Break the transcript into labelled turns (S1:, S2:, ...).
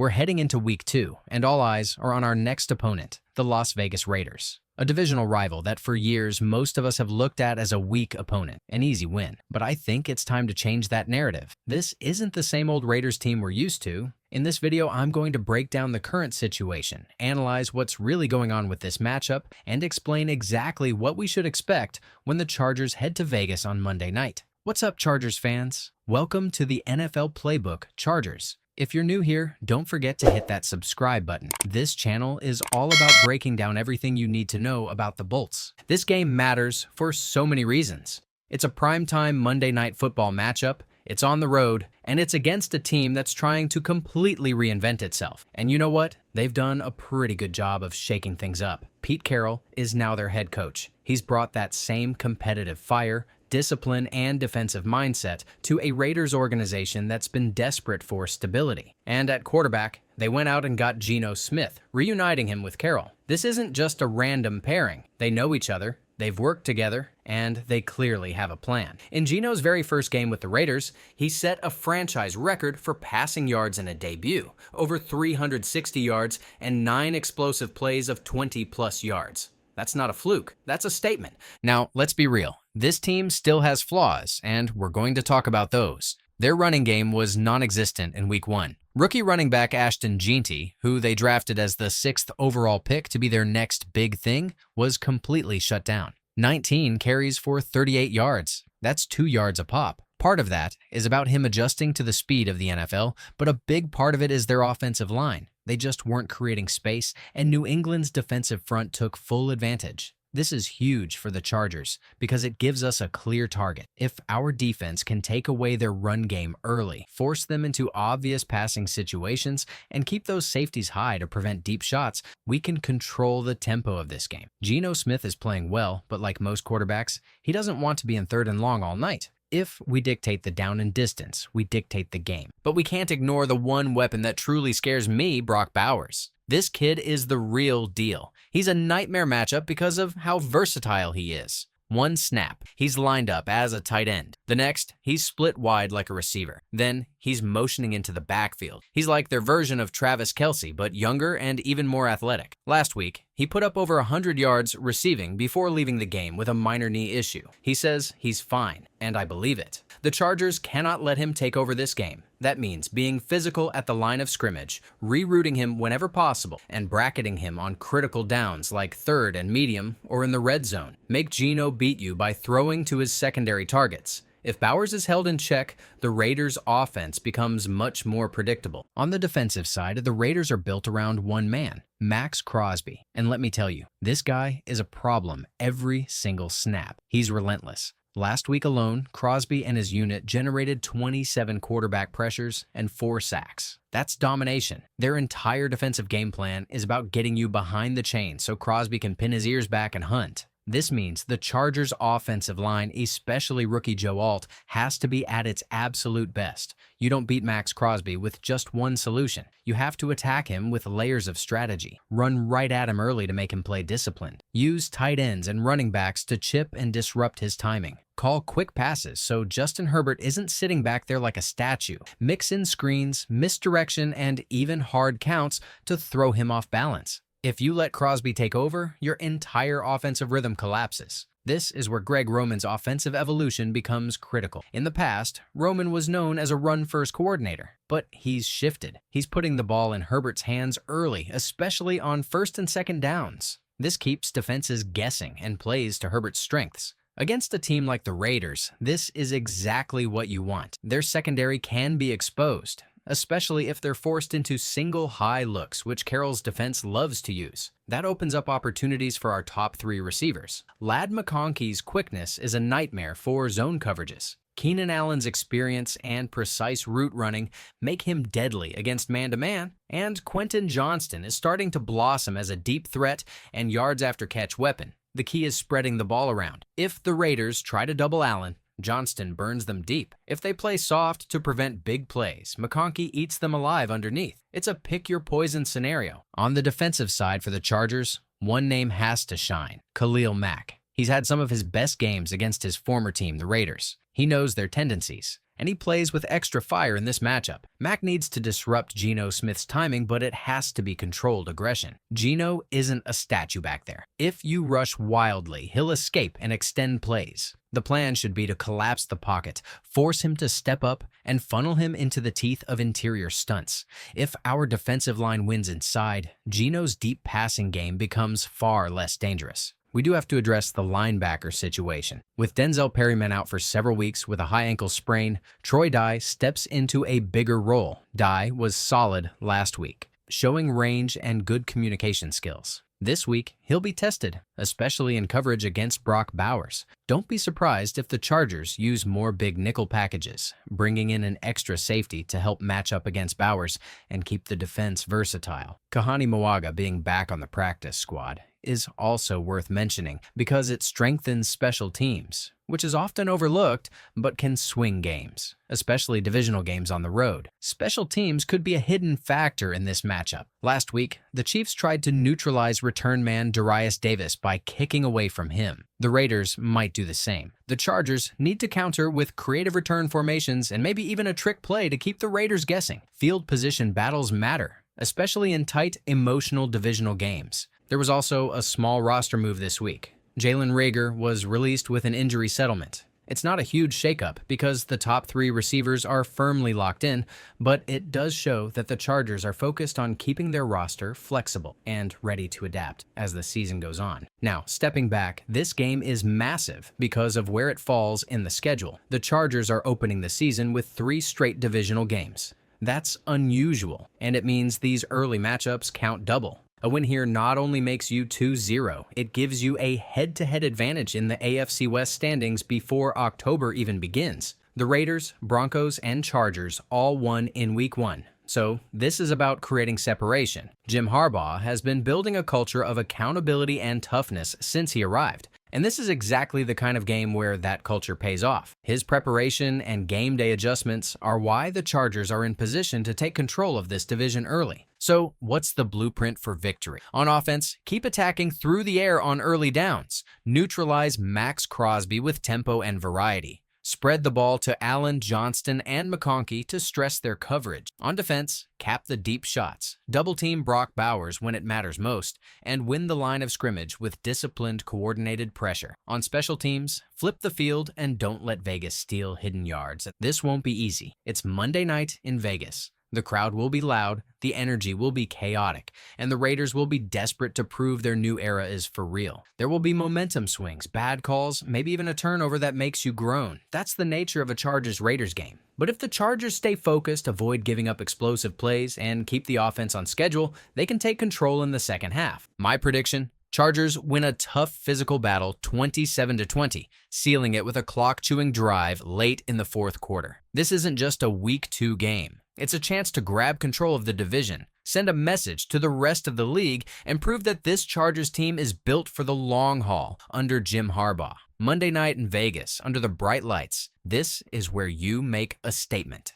S1: We're heading into Week 2, and all eyes are on our next opponent, the Las Vegas Raiders. A divisional rival that for years most of us have looked at as a weak opponent, an easy win. But I think it's time to change that narrative. This isn't the same old Raiders team we're used to. In this video, I'm going to break down the current situation, analyze what's really going on with this matchup, and explain exactly what we should expect when the Chargers head to Vegas on Monday night. What's up, Chargers fans? Welcome to the NFL Playbook Chargers. If you're new here, don't forget to hit that subscribe button. This channel is all about breaking down everything you need to know about the Bolts. This game matters for so many reasons. It's a primetime Monday Night Football matchup, it's on the road, and it's against a team that's trying to completely reinvent itself. And you know what? They've done a pretty good job of shaking things up. Pete Carroll is now their head coach. He's brought that same competitive fire, discipline, and defensive mindset to a Raiders organization that's been desperate for stability. And at quarterback, they went out and got Geno Smith, reuniting him with Carroll. This isn't just a random pairing. They know each other, they've worked together, and they clearly have a plan. In Geno's very first game with the Raiders, he set a franchise record for passing yards in a debut, over 360 yards and 9 explosive plays of 20-plus yards. That's not a fluke, that's a statement. Now, let's be real. This team still has flaws, and we're going to talk about those. Their running game was non-existent in Week 1. Rookie running back Ashton Jeanty, who they drafted as the 6th overall pick to be their next big thing, was completely shut down. 19 carries for 38 yards. That's 2 yards a pop. Part of that is about him adjusting to the speed of the NFL, but a big part of it is their offensive line. They just weren't creating space, and New England's defensive front took full advantage. This is huge for the Chargers because it gives us a clear target. If our defense can take away their run game early, force them into obvious passing situations, and keep those safeties high to prevent deep shots, we can control the tempo of this game. Geno Smith is playing well, but like most quarterbacks, he doesn't want to be in 3rd and long all night. If we dictate the down and distance, we dictate the game. But we can't ignore the one weapon that truly scares me, Brock Bowers. This kid is the real deal. He's a nightmare matchup because of how versatile he is. One snap, he's lined up as a tight end. The next, he's split wide like a receiver. Then, he's motioning into the backfield. He's like their version of Travis Kelce, but younger and even more athletic. Last week, he put up over 100 yards receiving before leaving the game with a minor knee issue. He says he's fine, and I believe it. The Chargers cannot let him take over this game. That means being physical at the line of scrimmage, rerouting him whenever possible, and bracketing him on critical downs like 3rd and medium or in the red zone. Make Geno beat you by throwing to his secondary targets. If Bowers is held in check, the Raiders' offense becomes much more predictable. On the defensive side, the Raiders are built around one man, Maxx Crosby. And let me tell you, this guy is a problem every single snap. He's relentless. Last week alone, Crosby and his unit generated 27 quarterback pressures and 4 sacks. That's domination. Their entire defensive game plan is about getting you behind the chains so Crosby can pin his ears back and hunt. This means the Chargers' offensive line, especially rookie Joe Alt, has to be at its absolute best. You don't beat Maxx Crosby with just one solution. You have to attack him with layers of strategy. Run right at him early to make him play disciplined. Use tight ends and running backs to chip and disrupt his timing. Call quick passes so Justin Herbert isn't sitting back there like a statue. Mix in screens, misdirection, and even hard counts to throw him off balance. If you let Crosby take over, your entire offensive rhythm collapses. This is where Greg Roman's offensive evolution becomes critical. In the past, Roman was known as a run-first coordinator, but he's shifted. He's putting the ball in Herbert's hands early, especially on 1st and 2nd downs. This keeps defenses guessing and plays to Herbert's strengths. Against a team like the Raiders, this is exactly what you want. Their secondary can be exposed, especially if they're forced into single high looks, which Carroll's defense loves to use. That opens up opportunities for our top 3 receivers. Ladd McConkey's quickness is a nightmare for zone coverages. Keenan Allen's experience and precise route running make him deadly against man-to-man, and Quentin Johnston is starting to blossom as a deep threat and yards-after-catch weapon. The key is spreading the ball around. If the Raiders try to double Allen, Johnston burns them deep. If they play soft to prevent big plays, McConkey eats them alive underneath. It's a pick-your-poison scenario. On the defensive side for the Chargers, one name has to shine: Khalil Mack. He's had some of his best games against his former team, the Raiders. He knows their tendencies, and he plays with extra fire in this matchup. Mack needs to disrupt Geno Smith's timing, but it has to be controlled aggression. Geno isn't a statue back there. If you rush wildly, he'll escape and extend plays. The plan should be to collapse the pocket, force him to step up, and funnel him into the teeth of interior stunts. If our defensive line wins inside, Geno's deep passing game becomes far less dangerous. We do have to address the linebacker situation. With Denzel Perryman out for several weeks with a high ankle sprain, Troy Dye steps into a bigger role. Dye was solid last week, showing range and good communication skills. This week, he'll be tested, especially in coverage against Brock Bowers. Don't be surprised if the Chargers use more big nickel packages, bringing in an extra safety to help match up against Bowers and keep the defense versatile. Kahani Moaga being back on the practice squad is also worth mentioning because it strengthens special teams, which is often overlooked but can swing games, especially divisional games on the road. Special teams could be a hidden factor in this matchup. Last week, the Chiefs tried to neutralize return man Darius Davis by kicking away from him. The Raiders might do the same. The Chargers need to counter with creative return formations and maybe even a trick play to keep the Raiders guessing. Field position battles matter, especially in tight, emotional divisional games. There was also a small roster move this week. Jalen Reagor was released with an injury settlement. It's not a huge shakeup because the top 3 receivers are firmly locked in, but it does show that the Chargers are focused on keeping their roster flexible and ready to adapt as the season goes on. Now, stepping back, this game is massive because of where it falls in the schedule. The Chargers are opening the season with 3 straight divisional games. That's unusual, and it means these early matchups count double. A win here not only makes you 2-0, it gives you a head-to-head advantage in the AFC West standings before October even begins. The Raiders, Broncos, and Chargers all won in Week 1. So this is about creating separation. Jim Harbaugh has been building a culture of accountability and toughness since he arrived. And this is exactly the kind of game where that culture pays off. His preparation and game day adjustments are why the Chargers are in position to take control of this division early. So, what's the blueprint for victory? On offense, keep attacking through the air on early downs. Neutralize Maxx Crosby with tempo and variety. Spread the ball to Allen, Johnston, and McConkey to stress their coverage. On defense, cap the deep shots, double-team Brock Bowers when it matters most, and win the line of scrimmage with disciplined, coordinated pressure. On special teams, flip the field and don't let Vegas steal hidden yards. This won't be easy. It's Monday night in Vegas. The crowd will be loud, the energy will be chaotic, and the Raiders will be desperate to prove their new era is for real. There will be momentum swings, bad calls, maybe even a turnover that makes you groan. That's the nature of a Chargers-Raiders game. But if the Chargers stay focused, avoid giving up explosive plays, and keep the offense on schedule, they can take control in the second half. My prediction: Chargers win a tough physical battle 27-20, sealing it with a clock-chewing drive late in the fourth quarter. This isn't just a Week 2 game. It's a chance to grab control of the division, send a message to the rest of the league, and prove that this Chargers team is built for the long haul under Jim Harbaugh. Monday night in Vegas, under the bright lights, this is where you make a statement.